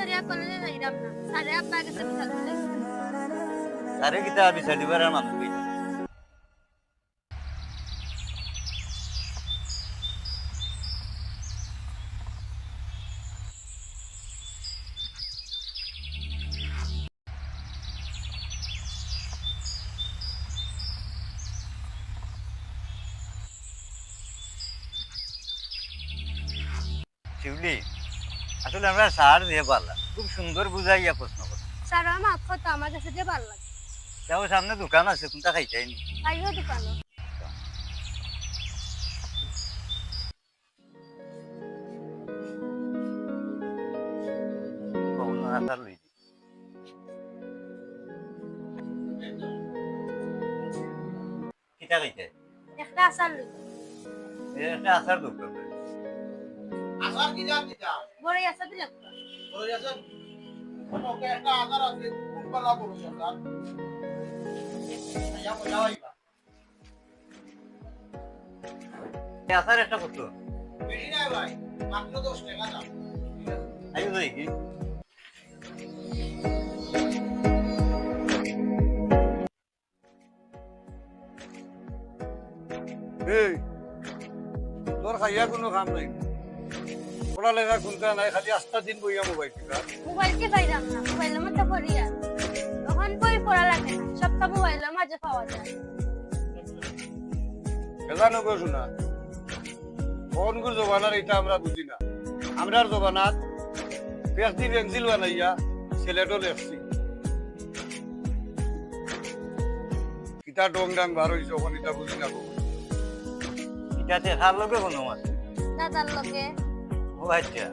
ধরিয়া কলেজে যাইরাম না সারে আব্বা গেছে বিশাল বলে আরে কিতা বিচার দিবার আর মানুষ কই শিউলি আসলে আমরা স্যার দিয়ে পারলাম খুব সুন্দর বুঝাইয়া প্রশ্ন করছি স্যার আমার কথা আমার কাছে যে ভালো লাগে তাও সামনে দোকান আছে কোনটা খাইছাইনি আইও দোকানো কখনো আসার লই কিতা খাইছে একটা আসার লই একটা আসার দোকান আসার কি জান দিতা বড় আসা দিলে বড় আসার ওকে একটা আসার আছে কুম্পালা বড় আসার আয়া যাওয়াইবা আসার একটা কত বেশি নাই ভাই মাত্র 10 টাকা দাম আইও যাই কি এই তোর খাইয়া কোনো কাম নাই পড়ালেখা কোনটা নাই খালি আস্তা দিন বইয়া মোবাইল টিপা মোবাইল কে পাইরাম না মোবাইলের মধ্যে পড়িয়া তখন বই পড়া লাগে না সবটা মোবাইলের মাঝে পাওয়া যায় এজানো গো শোনা কোন গুর জবানার এটা আমরা বুঝি না আমরার জবানাত পেস্টি পেন্সিল বানাইয়া সিলেটও লেখছি কিতা ডং ডাং বার হইছে ওখানে এটা বুঝি না গো এটাতে খার লোকে কোনো মাছ দাদার লোকে ও আচ্ছা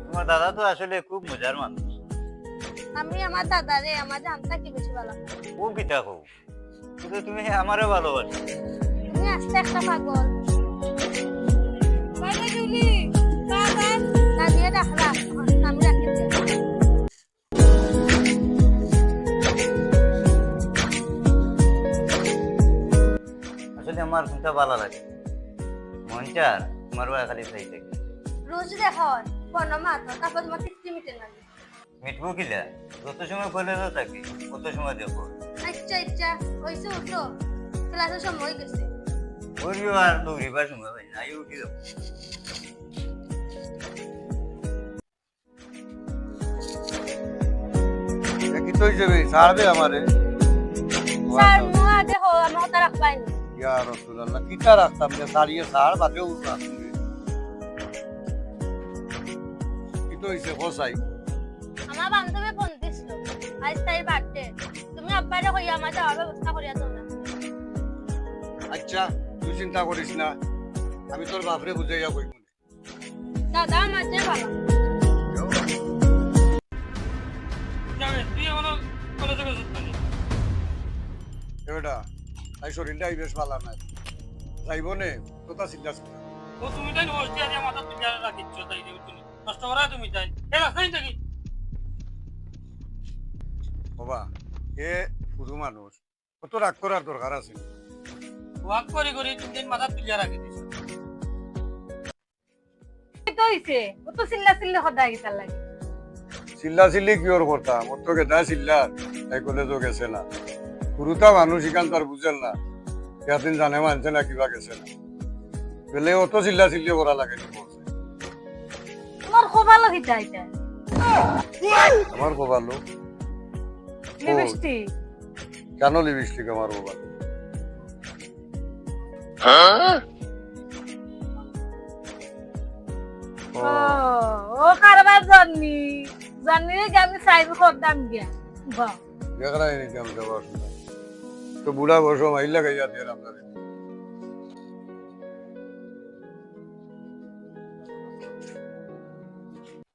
তোমার দাদা তো আসলে খুব মজার মানুষ আমি আমার দাদারে আমার জানতা কি বেশি ভালো লাগে। ও কিতা কও কিন্তু তুমি আমারও ভালোবাসো তুমি আস্তে একটা পাগল বাইরে জুলি দাদা দাদিয়ে ডাকলা আমি রাখি আসলে আমার কোনটা ভালো লাগে মনচার তোমারও খালি চাই থাকে রোজ দেখো পড়না মাত্র তারপর তোমার 60 মিনিট লাগে মিটবো কিলা যত সময় কলেজে থাকি কত সময় দেখো আচ্ছা আচ্ছা হইছে উঠো ক্লাসের সময় গেছে ওরিও আর দৌড়িবার সময় পাই না আইও উঠি যাবো কি তো হইছে বে ছাড়বে আমারে স্যার নোয়া দেখো আমার কথা রাখবাই না ইয়া রাসূলুল্লাহ কিতা রাখতাম যে সারিয়ে সার বাদে উঠা কি তো হইছে কোসাই আমার বান্ধবী ফোন দিছিল আজ তাই বার্থডে তুমি আব্বারে কইয়া আমার যাওয়ার ব্যবস্থা করিয়া দাও না আচ্ছা তুই চিন্তা করিস না আমি তোর বাপরে বুঝাইয়া কইব দাদা আমার যে ভালো এবেটা তাই শরীরটাই বেশ ভালো না যাইব নে তোতা চিন্তা ছিল ও তুমি তাই নষ্ট দিয়ে মাথা তুলে রাখিচ্ছ তাই তুমি নষ্ট করা তুমি তাই এ রাস্তায় থাকি বাবা এ পুরো মানুষ কত রাগ করার দরকার আছে ওয়াক করে করে তুমি তাই মাথা তুলে রাখি দিছ তো হইছে কত চিল্লা চিল্লি সদায় গিতার লাগে চিল্লা চিল্লি কিওর করতাম ওর তো গেদা চিল্লার তাই কলেজও গেছে না পুরোটা মানুষ ইকান তার বুঝেন না ইয়াদিন জানে মানছে না কিবা গেছে না বেলে অত চিল্লা চিল্লি করা লাগে তোমার খোবালো হিতা এটা আমার কোবালো লিপস্টিক কেন লিপস্টিক আমার কোবালো ও কারবার জানি জানি আমি সাইজ করতাম গিয়া বাহ দেখরা এই নিতে আমি যাবার তো বুড়া বসো মাইল লাগাইয়া দিয়ে আপনাদের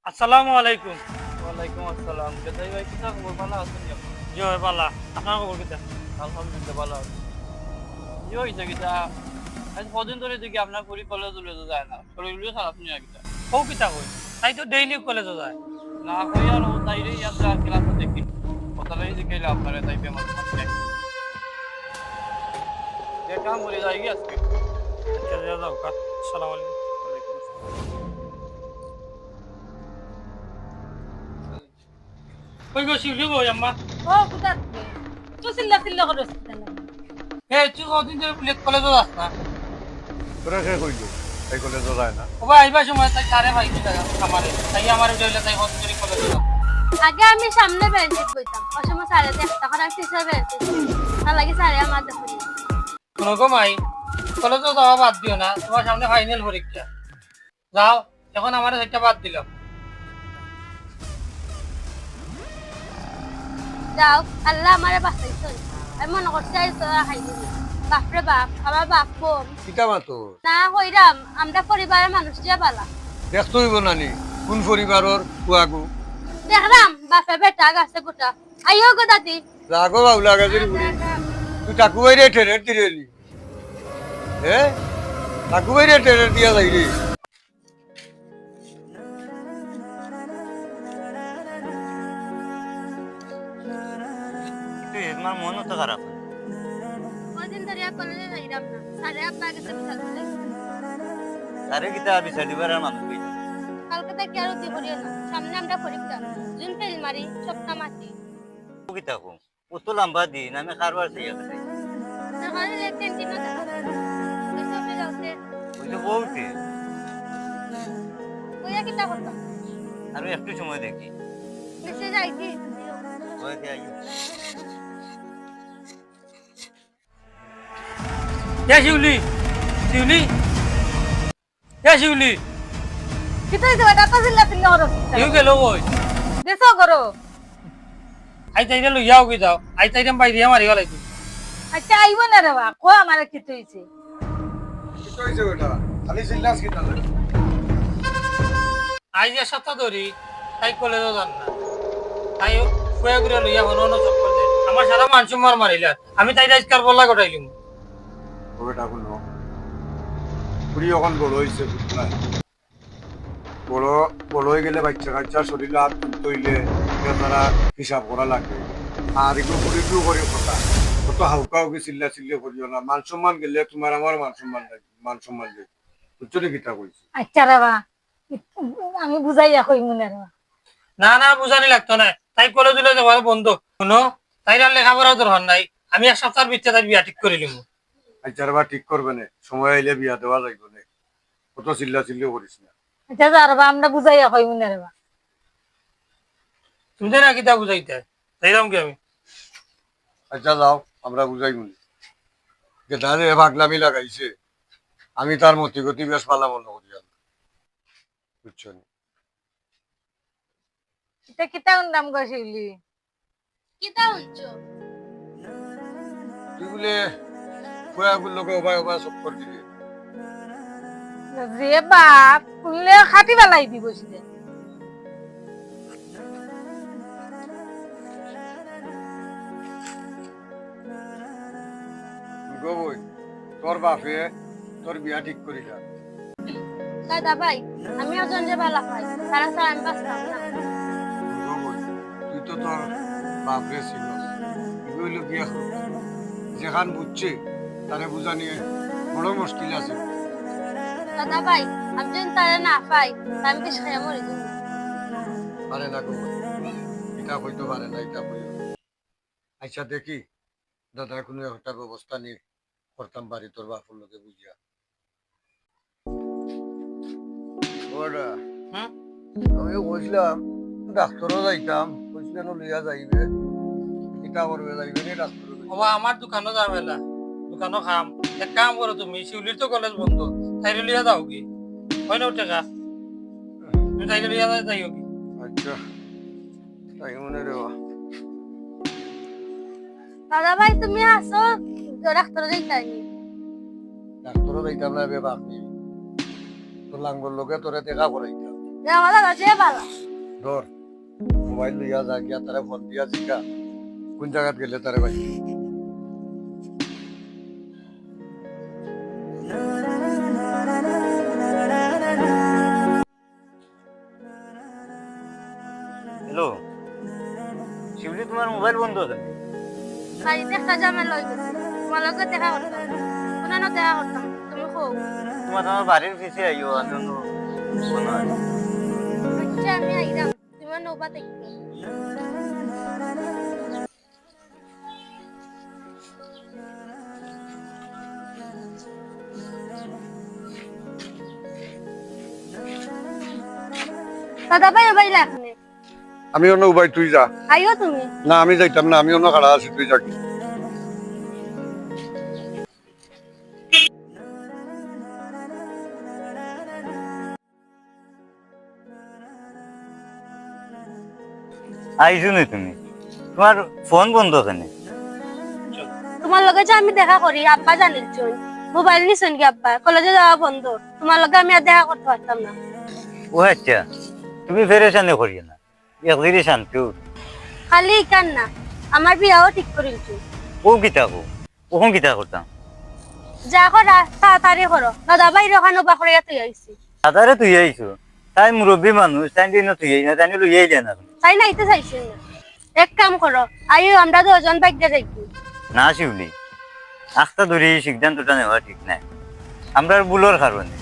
আসসালামু আলাইকুম ওয়ালাইকুম আসসালাম কেদাই ভাই কিতা খবর ভালো আছেন নি আপনি জি ভাই পালা আপনার খবর কিতা আলহামদুলিল্লাহ ভালো আছি কি হইছে কিতা আজ কদিন ধরে দেখি আপনার পরি কলেজ চলে যায় না শরীরও খারাপ নি কিতা ও কিতা কই তাই তো ডেইলি কলেজে যায় না কই আর ও তাইরে ইয়াত্রা ক্লাসে দেখি কথালাই দেখাইলে আপনারে তাই বেমার থাকতে যে কাম করে যাই কি আজকে চলে যাও কা আসসালামু আলাইকুম ওয়ালাইকুম আসসালাম কই গো শিউলি কই আম্মা ও কোথায় তো চিল্লা চিল্লা করে এই তুই কদিন ধরে বুলেট কলেজে যাস না তোরা কে কইল এই কলেজে যায় না ওবা আইবা সময় তাই তারে ভাইছি আমারে তাই আমার উঠাইলে তাই কদিন ধরে কলেজে যাস আগে আমি সামনে বেঞ্চে বইতাম ওই সময় স্যারে একটা করে টিচার বেঞ্চে তার লাগে স্যারে আমার দেখো কোনো গো মাই কলেজে যাওয়া বাদ দিও না তোমার সামনে ফাইনাল পরীক্ষা যাও এখন আমার সেটা বাদ দিলাম যাও আল্লাহ আমারে বাঁচাইছো আমি মনে করছি আজ তোরা খাই দিবি বাপরে বাপ আমার বাপ বোন কিতা মাতো না হইরাম আমরা পরিবারের মানুষ যে বালা দেখতে হইব নানি কোন পরিবারের কুয়াগু দেখলাম বাপে বেটা গাছে গোটা আইও গো দাদি রাগো বাউলা গাজের বুড়ি তুই টাকু বাইরে ট্রেনের দিলে নি হ্যাঁ টাকু বাইরে ট্রেনের দিয়া যাই রে তুই তোমার মনও তো খারাপ কদিন ধরে কলেজে যাইরাম না স্যারে আব্বা গেছে বিশাল বলে তারে কিতা বিচার দিবার আর মানুষ পেয়েছে কালকে থেকে আরো দি করিও না সামনে আমরা পরীক্ষা জুন ফেল মারি সপ্তাহ মাটি কিতা কো ও তো লম্বা দিন আমি কারবার চাই আছে সকালে ক্যান্টিনে দেখা এসে যাচ্ছে ওই তো বলতে কইয়া কিতা করতাম আর একটু সময় দেখি নিচে যাই কি ওই যে আইও এ শিউলি শিউলি এ শিউলি কিতা হইছে এটা তো চিল্লা চিল্লা করছ ইউ গেল ওই দেশো করো আই তাইরে লইয়াও কি যাও আই তাইরে বাইরে মারি গলাই তুই আচ্ছা আইব না রে বা কো আমারে কিতা হইছে কিতা হইছে বেটা খালি চিল্লাস কিতা লাগে আই যে সপ্তাহ ধরি তাই কলেজও যান না তাই ফুয়া ঘুরে লইয়া হন চক্কর দে আমার সারা মানুষ মার মারিলা আমি তাই আজকাল বললা গটাইলিম ও বেটা শুনো বুড়ি এখন বড় হয়েছে বুঝলা বড় বড় হয়ে গেলে বাচ্চা কাচ্চা শরীরে হাত তুলতে হইলে তারা হিসাব করা লাগবে আর এগুলো বুড়িটিও করে কথা কত হাউকা হাউকি চিল্লা চিল্লি করিও না মান সম্মান গেলে তোমার আমার মান সম্মান লাগবে মান সম্মান লাগবে বুঝছো নি কিতা কইছি আচ্ছা রে বা আমি বুঝাইয়া কই মনে রে না না বুঝানি লাগতো না তাই কলেজ যাওয়ার বন্ধ শুনো তাই আর লেখাপড়াও দরকার নাই আমি এক সপ্তাহের ভিতরে তাই বিয়া ঠিক করে লিম আচ্ছা বা ঠিক করবে না সময় আইলে বিয়া দেওয়া যাইব না কত চিল্লা চিল্লি করিস না আচ্ছা যার বা আমরা বুঝাইয়া কই মনে রে বা তুমি না কিতা বুঝাইতে তাইরাম কি আমি আচ্ছা যাও আমরা বুঝাই মনি যে দাদে পাগলামি লাগাইছে আমি তার মতি গতি বেশ পালা মনে করি আর বুঝছো নি এটা কিতা নাম গছিলি কিতা হইছো তুই বলে ফুয়াগুলোকে ওবাই ওবাই সব করে দিবি যে বাপ কুলে খাটি বেলাই দি বসলে গবই তোর বাপে তোর বিয়া ঠিক করি যা দাদা ভাই আমি ওজন যে বালা পাই সারা সারা আমি বাঁচতাম না গবই তুই তো তোর বাপরে চিনস এগুলো বিয়া হোক যেখান বুঝছে তারে বুঝা নিয়ে বড় মুশকিল আছে দাদা ভাই আমি যদি তারা না পাই আমি বেশ খেয়ে মরে যাবো পারে না গবই এটা হইতে পারে না এটা হইও আচ্ছা দেখি দাদা কোনো একটা ব্যবস্থা নিয়ে করতাম পারি তোর বাপুর লোকে বুঝিয়া ওরা হুম আমিও কইছিলাম ডাক্তারও যাইতাম কইছিলেন লইয়া যাইবে এটা করবে যাইবে নি ডাক্তার বাবা আমার দোকানও যাবে না দোকানও খাম এক কাম করো তুমি শিউলির তো কলেজ বন্ধ তাইরে লিয়া যাও কি হয় না টাকা তুমি তাইরে লিয়া যাইও কি আচ্ছা তাই মনে রেবা দাদা ভাই তুমি আসো ডাক্তার যাইতানি ডাক্তারও যাইতাম না বে বাপনি তোর লাঙ্গল লোকে তোরে দেখা করাইতাম আমার দাদা যে বালা ধর মোবাইল লইয়া যা গিয়া তারে ফোন দিয়া জিকা কোন জায়গাত গেলে তারে ভাই হ্যালো শিবলি তোমার মোবাইল বন্ধ আছে বাড়িতে একটা জামাই লই গেছে তোমার লগে দেখা করতাম কোনো না দেখা করতাম তুমি খো তোমার আমার বাড়ির পিছিয়ে আইও আমি অন্য কোনো আচ্ছা আমি আইরাম তুমি নৌবা দেখবে দাদা ভাই বাইলা এখানে আমি অন্য উপায় তুই যা। আইও তুমি না আমি যাইতাম না, আমি অন্য খাড়া আছি, তুই যা। আইসো নি তুমি? তোমার ফোন বন্ধ কেন? তোমার লগে যে আমি দেখা করি আব্বা জানিলছুন মোবাইল নিছেন কি আব্বা কলেজে যাওয়া বন্ধ তোমার লগে আমি আর দেখা করতে পারতাম না ও আচ্ছা, তুমি ফেরেশানি করিও না, একদিনই শান্তি। খালি ইকান না আমার বিয়াও ঠিক করিলছু ও কিতা কো, ওখন কিতা করতাম? যা করা তাড়াতাড়ি করো দাদা ভাই ওখানে বা করে তুই আইছি দাদারে তুই আইছো, তাই মুরব্বী মানুষ, তাই দিন তুই আই না, তাই লইয়াই যায় না। তাই না ইতে চাইছেন না এক কাম করো আইও আমরা দুজন বাইকে যাইকি না শিউলি, আখটা ধরে এই সিদ্ধান্তটা নেওয়া ঠিক নাই। আমরা ভুলোর কারণে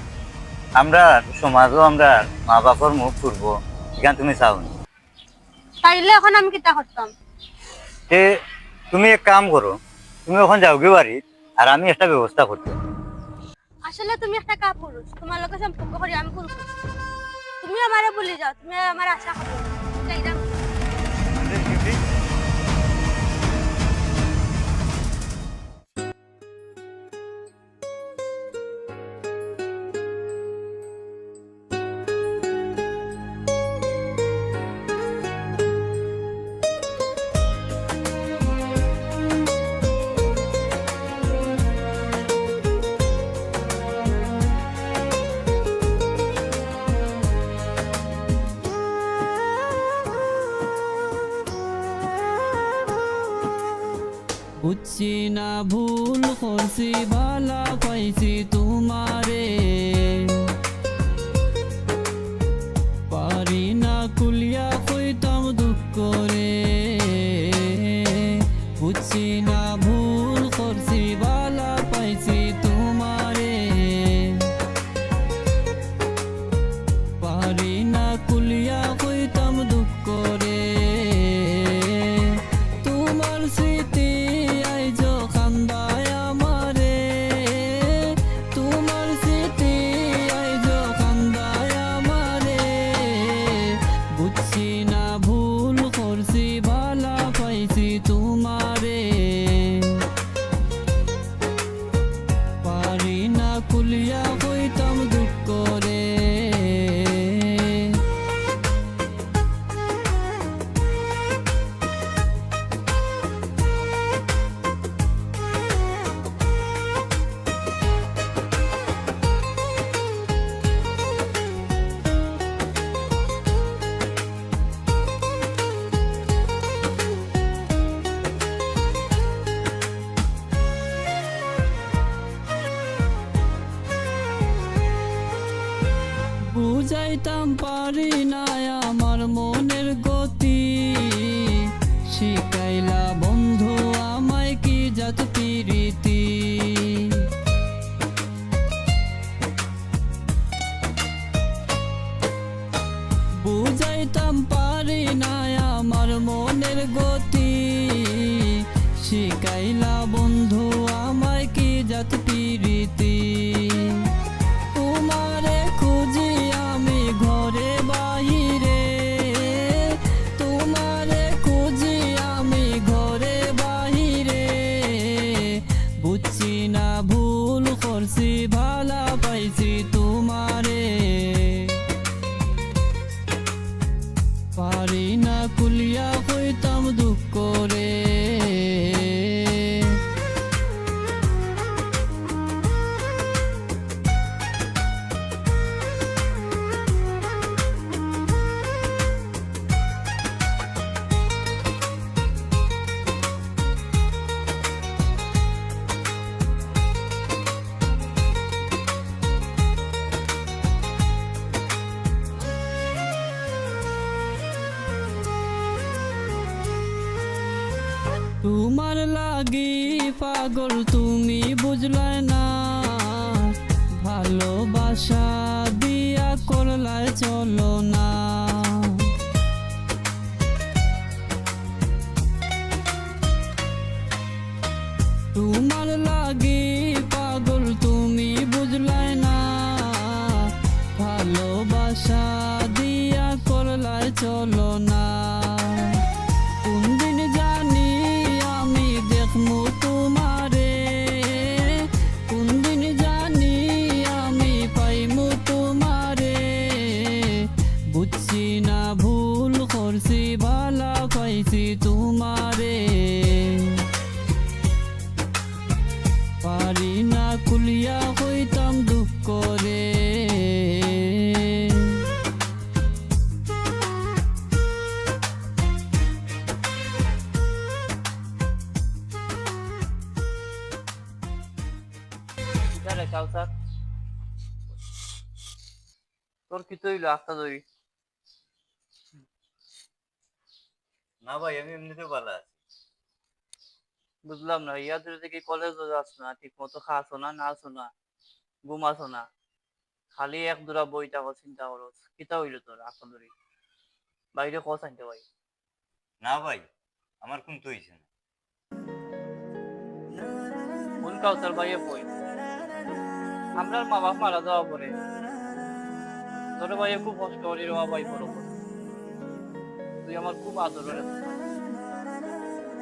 আমরা সমাজও আমরা মা বাপর মুখ করবো, এখান তুমি চাও না। তাইলে এখন আমি কিতা করতাম তে তুমি এক কাম করো, তুমি ওখানে যাওগে বাড়ি, আর আমি একটা ব্যবস্থা করতে। আসলে তুমি একটা কাপুরুষ তোমার লগে সম্পর্ক করি আমি ভুল করছি তুমি আমারে বলে যাও তুমি আমার আশা করো যাইরাম বুঝছি না ভুল করছি ভালা পাইছি তোমারে পারি না কুলিয়া কইতাম দুঃখ করে বুঝছি না ভুল করছি ভালা পাইছি তোমারে পারি না কুলিয়া কইতাম দুঃখ করে তোমার স্মৃতি আইজো খান্দায় আমারে তোমার স্মৃতি আইজো খান্দায় আমারে বুঝছি না ভুল করছি ভালা পাইছি তোমারে পারি না কুলিয়া কইতাম দুঃখ করে বুঝাইতাম পারি না আমার মনের গতি শিখাইলা বন্ধু আমায় কি জাত প্রীতি বুঝাইতাম পারি না আমার মনের গতি শিখাইলা বন্ধু আমায় কি জাত প্রীতি তোমারে খুঁজি আমি ঘরে বাহিরে তোমারে খুঁজি আমি ঘরে বাহিরে বুঝছি না ভুল করছি ভালা পাইছি তোমারে পারি না কুলিয়া কইতাম দুঃখ করে তোমার লাগি পাগল তুমি বুঝলে না ভালোবাসা দিয়া করলায় চলো না চলো না কোন দিন জানি আমি দেখমু তোমারে কোন দিন জানি আমি পাইমু তোমারে বুঝছি না ভুল করছি ভালা পাইছি তোমারে পারি না কুলিয়া হইতাম দুঃখ করে কাউসার তোর কি তৈল আস্তা ধরি না ভাই আমি এমনিতে ভালো আছি। বুঝলাম না ইয়া তুই কি কলেজে যাস না ঠিক মতো খাসো না নাচো না ঘুমাসো না খালি এক দুরা বইটা চিন্তা করো কিতা হইলো তোর আস্তা ধরি বাইরে কস আনতে ভাই না ভাই আমার কোন তো হইছে না। কোন কাউসার ভাইয়ে বই আমরা মা বাপ মারা যাওয়া পরে তোর ভাইয়ে খুব কষ্ট করি রে ভাই বড় করে তুই আমার খুব আদরের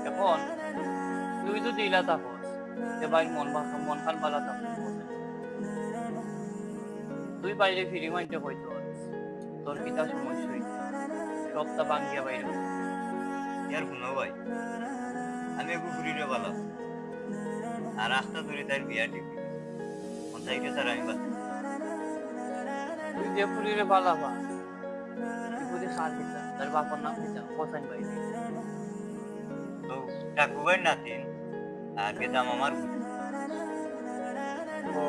এখন তুই যদি ইলা থাকস যে ভাই মন খান ভালো থাকস তুই বাইরে ফিরি মাইন্ডে হইতো তোর পিতা সমস্যা হইছে সবটা ভাঙ্গিয়া বাইরে ইয়ার শুনো ভাই আমি একটু ঘুরিলে ভালো আর রাস্তা ধরে তার বিয়া টিপি পঞ্চায়েতে স্যার আমি বাদ তুই যে পুরীরে ভালো পা তুই পুরী সার দিতা তার বাবার নাম দিতা কোসাইন বাইরে তো ঠাকুর নাতিন আর গেদাম আমার ও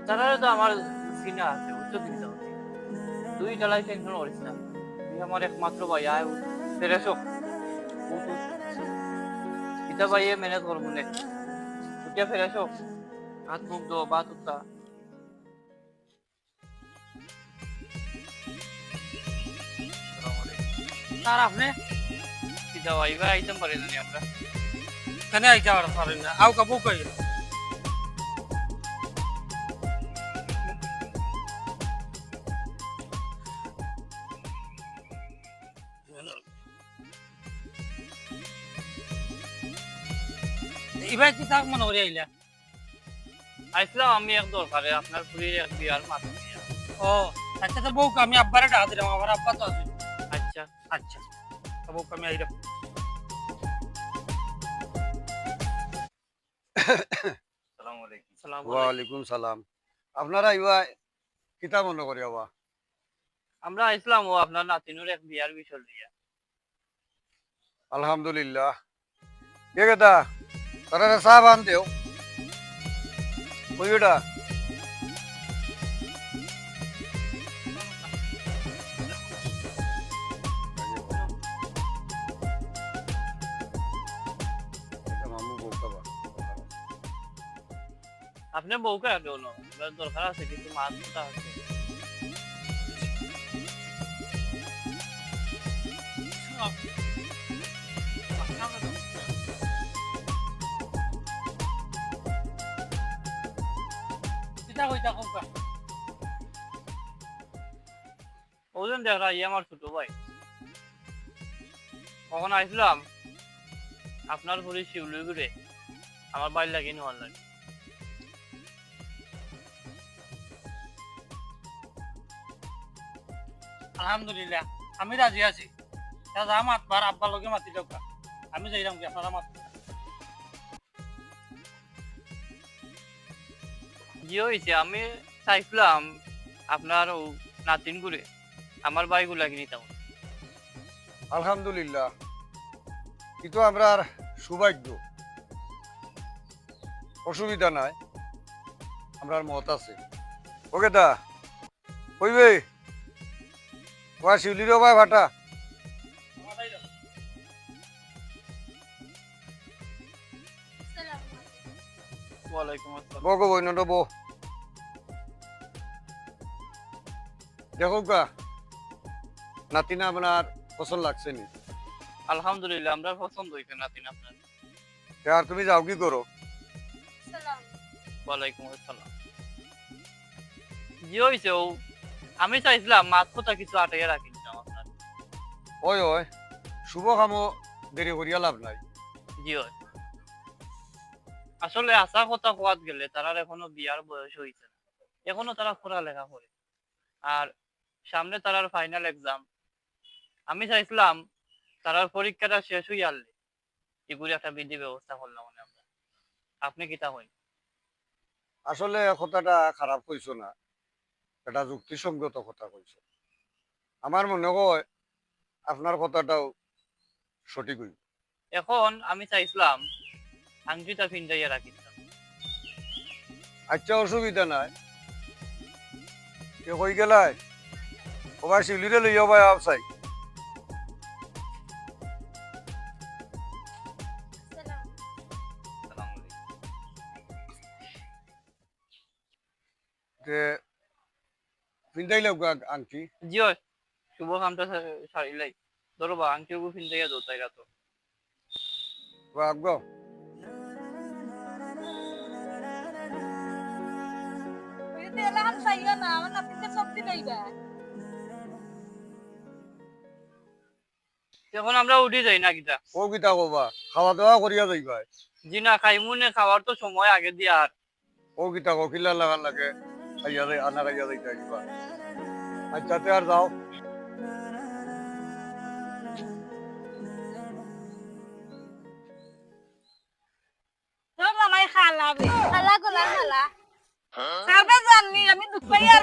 তারা তো আমার সিনা আছে উচ্চ দিতে হবে তুই চালাই টেনশন করিস না তুই আমার একমাত্র ভাই আয় ফেরেছ ইতা ভাইয়ে ম্যানেজ করবো নে উঠিয়া ফেরেছ হাত মুখ দো বা তুতা আর আপনি ইতা ভাই ভাই আইতাম পারি না আমরা কেন আইতে পারেন না আউ কাবু কই এবার কি থাক মনে করে আইলা আইসলাম আমি এক দরকারে আপনার পুরীর এক বিয়ার মাথা নিয়ে ও আচ্ছা তো বউকে আমি আব্বারে ডাক দিলাম আমার আব্বা তো আছে আচ্ছা আচ্ছা তো বউকে আমি আইলাম সালাম আলাইকুম। সালাম ওয়ালাইকুম সালাম। আপনারা ইবা কিতা মনে করি আবা? আমরা আইসলাম ও আপনার নাতিনুর এক বিয়ার বিষয় নিয়ে আলহামদুলিল্লাহ। কে কেতা তারা চা বান দেও ওইটা আপনি বউকে আগে নো দরকার আছে কিছু মাছ আছে কিতা কইতা কওকা ওজন দেখা ইয়ে আমার ছোট ভাই কখন আইসলাম আপনার ঘুরে শিউলি ঘুরে আমার বাড়ি লাগিয়ে নেওয়ার লাগে আলহামদুলিল্লাহ আমি রাজি আছি যা মাতবার আব্বার লগে মাতি দৌকা আমি যাইলাম কি আপনারা মাত কি হয়েছে আমি চাইছিলাম আপনার ও নাতিন ঘুরে আমার বাড়ি গুলা কিনে নিতাম আলহামদুলিল্লাহ কিন্তু আমরা সৌভাগ্য অসুবিধা নাই আমরা মত আছে ওকে দা কইবে ওয়া শিউলির ভাই ভাটা ওয়ালাইকুম আসসালাম বগো বই নটো বো দেখো কা নাতিনা আপনার পছন্দ লাগছে নি আলহামদুলিল্লাহ আমরা পছন্দ হইছে নাতিন আপনার আর তুমি যাও কি করো ওয়ালাইকুম আসসালাম কি হয়েছে ও আমি চাইছিলাম মাছ কোথা কিছু আটাইয়া রাখিছিলাম ওই ওই শুভ কামও দেরি করিয়া লাভ নাই। জি হয়। আসলে আসা কথা কোয়াত গেলে তারার এখনো বিয়ার বয়স হয়েছে না, এখনো তারা পড়ালেখা করে, আর সামনে তারার ফাইনাল এক্সাম। আমি চাইছিলাম তারার পরীক্ষাটা শেষ হয়ে আনলে এগুলি একটা বিধি ব্যবস্থা করলাম মানে আমরা। আপনি কিতা হইন? আসলে কথাটা খারাপ কইছো না, এটা যুক্তিসঙ্গত কথা কইছো। আমার মনে হয় আপনার কথাটাও সঠিক হইব। এখন আমি চাইছিলাম আংটিটা ফিন্দাইয়া রাখিতাম। আচ্ছা অসুবিধা নাই, কে কই গেলাই ওবার শিউলিরে লইয়া ভাই আবসাই। আসসালামু আলাইকুম। যে পিন্দাইলে আংটি জি হয়, শুভ কামটা সারিলাই। ধরো বা আংটিও ফিন্দাইয়া দৌতাইরা তো। আগ্রহ এখন আমরা উঠি যাই না কিতা? ও কিতা কবা, খাওয়া দাওয়া করিয়া যাইবা। জি না, খাইমুনে খাওয়ার তো সময় আগে দিয়ে আর। ও কিতা কিলা লাগার লাগে খাইয়া যাই আনা খাইয়া যাইতে আসবা। আচ্ছাতে আর যাও। খালা গোলা খালা আমি দুঃখ পাই আর